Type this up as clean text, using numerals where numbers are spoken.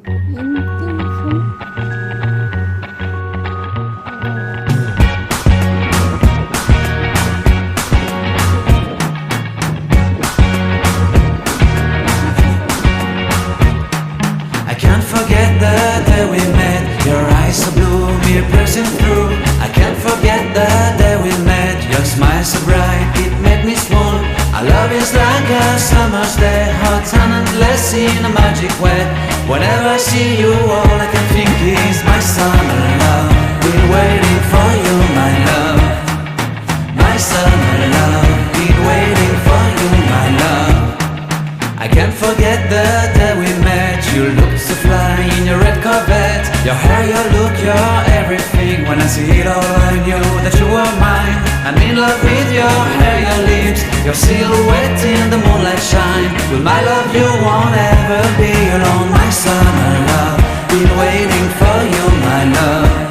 I can't forget the day we met. Your eyes so blue, me piercing through. I can't forget the day we met. Your smile so bright, it made me swoon. Our love is like a summer's day, hot and endless in a magic way. Whenever I see you, all I can think is my summer love. Been waiting for you, my love. My summer love. Been waiting for you, my love. I can't forget the day we met. You looked so fly in your red Corvette. Your hair, your look, your everything. When I see it all, I knew that you were mine. I'm in love with your hair, your lips, your silhouette in the moonlight shine. With my love you won't ever be alone. My summer love, been waiting for you, my love.